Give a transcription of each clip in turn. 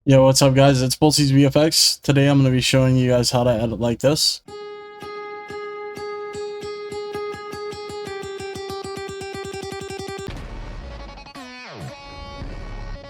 Yo, what's up guys? It's Boltsy's VFX. Today I'm going to be showing you guys how to edit like this.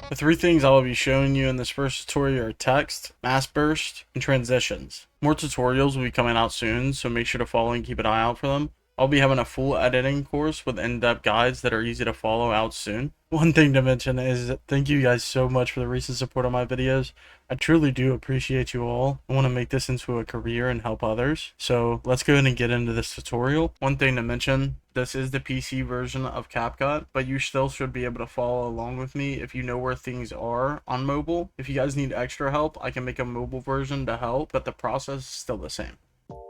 The three things I will be showing you in this first tutorial are text, mask burst, and transitions. More tutorials will be coming out soon, so make sure to follow and keep an eye out for them. I'll be having a full editing course with in-depth guides that are easy to follow out soon. One thing to mention is thank you guys so much for the recent support on my videos. I truly do appreciate you all. I want to make this into a career and help others. So let's go ahead and get into this tutorial. One thing to mention, this is the PC version of Capcut, but you still should be able to follow along with me if you know where things are on mobile. If you guys need extra help, I can make a mobile version to help, but the process is still the same.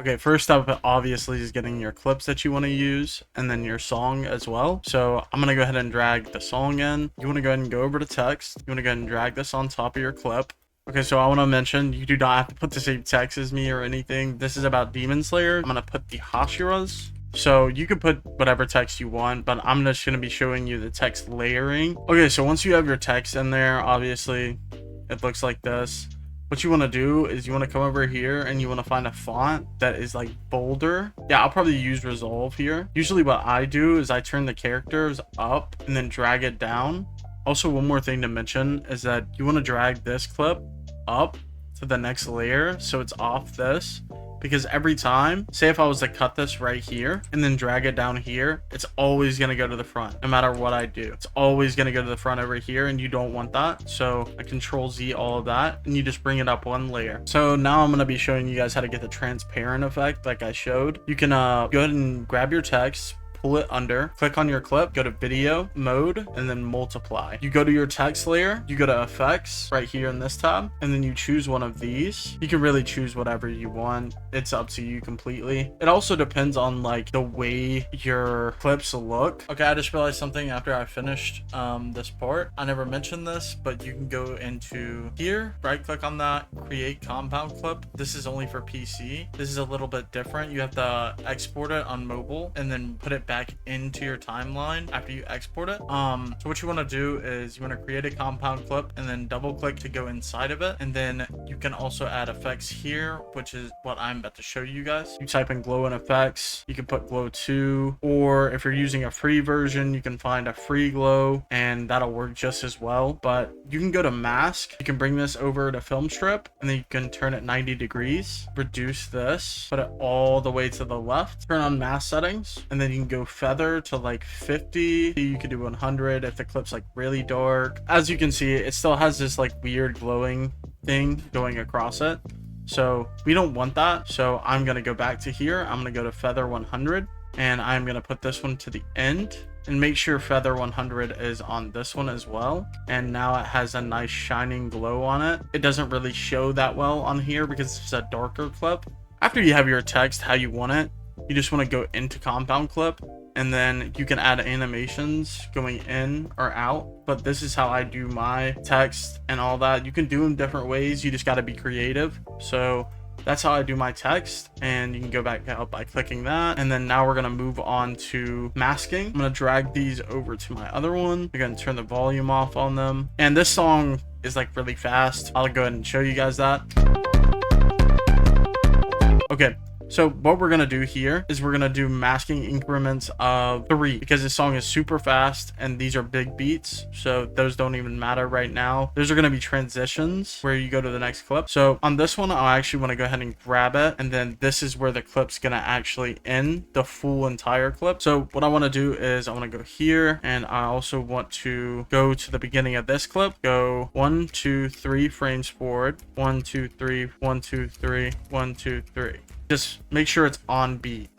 Okay, first up obviously is getting your clips that you want to use and then your song as well. So I'm going to go ahead and drag the song in. You want to go ahead and go over to text. You want to go ahead and drag this on top of your clip. Okay, so I want to mention you do not have to put the same text as me or anything. This is about Demon Slayer. I'm going to put the Hashiras. So you can put whatever text you want, but I'm just going to be showing you the text layering. Okay, so once you have your text in there, obviously it looks like this. What you want to do is you want to come over here and you want to find a font that is like bolder. Yeah, I'll probably use Resolve here. Usually what I do is I turn the characters up and then drag it down. Also, one more thing to mention is that you want to drag this clip up to the next layer so it's off this, because every time, say if I was to cut this right here and then drag it down here, it's always going to go to the front no matter what I do. It's always going to go to the front over here, and you don't want that. So I Control Z all of that and you just bring it up one layer. So now I'm going to be showing you guys how to get the transparent effect like I showed. You can go ahead and grab your text, pull it under, click on your clip, go to video mode, and then multiply. You go to your text layer, you go to effects right here in this tab, and then you choose one of these. You can really choose whatever you want. It's up to you completely. It also depends on like the way your clips look. Okay, I just realized something after I finished this part. I never mentioned this, but you can go into here, right click on that, create compound clip. This is only for PC. This is a little bit different. You have to export it on mobile and then put it back into your timeline after you export it. So what you want to do is you want to create a compound clip and then double click to go inside of it, and then you can also add effects here, which is what I'm about to show you guys. You type in glow and effects, you can put glow 2, or if you're using a free version you can find a free glow and that'll work just as well. But you can go to mask, you can bring this over to film strip, and then you can turn it 90 degrees, reduce this, put it all the way to the left, turn on mask settings, and then you can go feather to like 50. You could do 100 if the clip's like really dark. As you can see, it still has this like weird glowing thing going across it, so we don't want that. So I'm gonna go back to here, I'm gonna go to feather 100, and I'm gonna put this one to the end and make sure feather 100 is on this one as well. And now it has a nice shining glow on it. It doesn't really show that well on here because it's a darker clip. After you have your text how you want it, you just want to go into compound clip, and then you can add animations going in or out. But this is how I do my text and all that. You can do them different ways, you just got to be creative. So that's how I do my text, and you can go back out by clicking that. And then now we're going to move on to masking. I'm going to drag these over to my other one. We're going to turn the volume off on them, and this song is like really fast. I'll go ahead and show you guys that. Okay, so what we're going to do here is we're going to do masking increments of 3, because this song is super fast and these are big beats, so those don't even matter right now. Those are going to be transitions where you go to the next clip. So on this one, I actually want to go ahead and grab it, and then this is where the clip's going to actually end the full entire clip. So what I want to do is I want to go here, and I also want to go to the beginning of this clip, go 1 2 3 frames forward, 1 2 3 1 2 3 1 2 3. Just make sure it's on beat.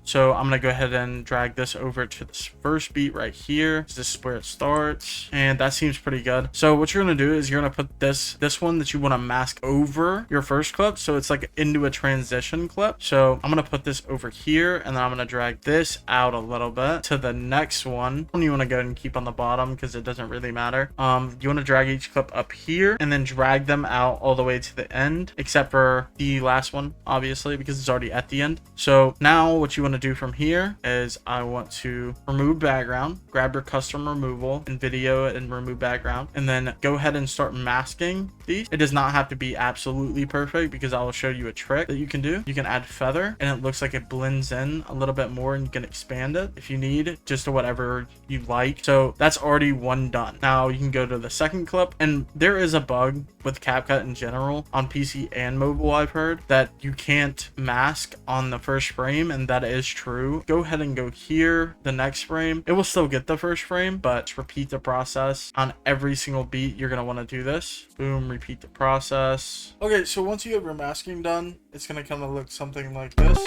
So I'm gonna go ahead and drag this over to this first beat right here. This is where it starts, and that seems pretty good. So what you're gonna do is you're gonna put this one that you want to mask over your first clip, so it's like into a transition clip. So I'm gonna put this over here, and then I'm gonna drag this out a little bit to the next one. You want to go ahead and keep on the bottom because it doesn't really matter. You want to drag each clip up here and then drag them out all the way to the end, except for the last one, obviously. translate because it's already at the end. So now what you want to do from here is I want to remove background, grab your custom removal and video and remove background, and then go ahead and start masking these. It does not have to be absolutely perfect because I will show you a trick that you can do. You can add feather and it looks like it blends in a little bit more, and you can expand it if you need, just to whatever you like. So that's already one done. Now you can go to the second clip, and there is a bug with CapCut in general on PC and mobile, I've heard, that you can't mask on the first frame, and that is true. Go ahead and go here, the next frame. It will still get the first frame, but repeat the process on every single beat. You're going to want to do this. Boom, repeat the process. Okay, so once you have your masking done, it's going to kind of look something like this.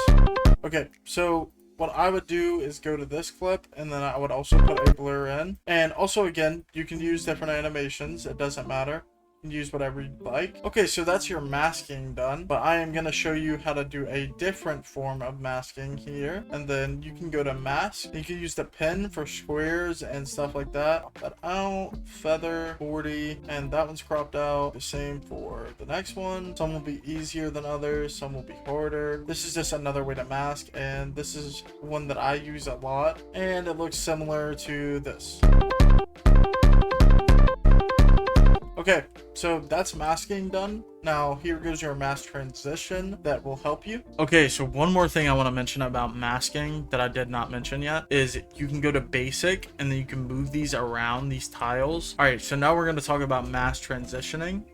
Okay, so what I would do is go to this clip, and then I would also put a blur in. And also, again, you can use different animations. It doesn't matter. You can use whatever you'd like. Okay, so that's your masking done, but I am going to show you how to do a different form of masking here. And then you can go to mask. You can use the pen for squares and stuff like that. Crop that out, feather 40, and that one's cropped out. The same for the next one. Some will be easier than others, some will be harder. This is just another way to mask, and this is one that I use a lot, and it looks similar to this. Okay, so that's masking done. Now here goes your mask transition that will help you. Okay, so one more thing I want to mention about masking that I did not mention yet is you can go to basic, and then you can move these around, these tiles. All right, so now we're going to talk about mask transitioning.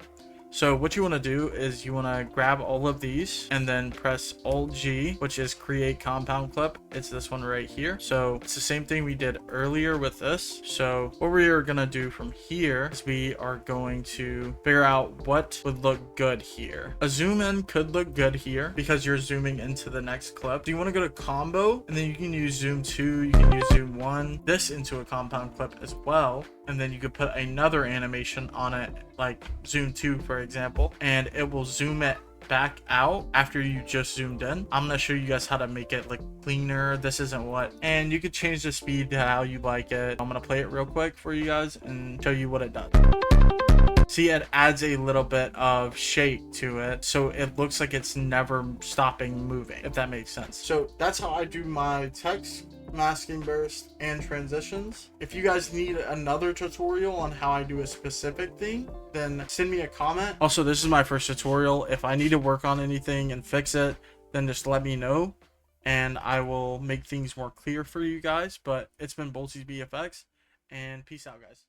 So what you want to do is you want to grab all of these and then press Alt G, which is create compound clip. It's this one right here. So it's the same thing we did earlier with this. So what we are going to do from here is we are going to figure out what would look good here. A zoom in could look good here because you're zooming into the next clip. Do you want to go to combo, and then you can use zoom 2, you can use zoom 1, this into a compound clip as well. And then you could put another animation on it, like zoom 2, for example, and it will zoom it back out after you just zoomed in. I'm going to show you guys how to make it look cleaner. This isn't what, and you could change the speed to how you like it. I'm going to play it real quick for you guys and show you what it does. See, it adds a little bit of shape to it, so it looks like it's never stopping moving, if that makes sense. So that's how I do my text masking burst and transitions. If you guys need another tutorial on how I do a specific thing, then send me a comment. Also, this is my first tutorial. If I need to work on anything and fix it, then just let me know, and I will make things more clear for you guys. But it's been Boltsy's BFX, and peace out, guys.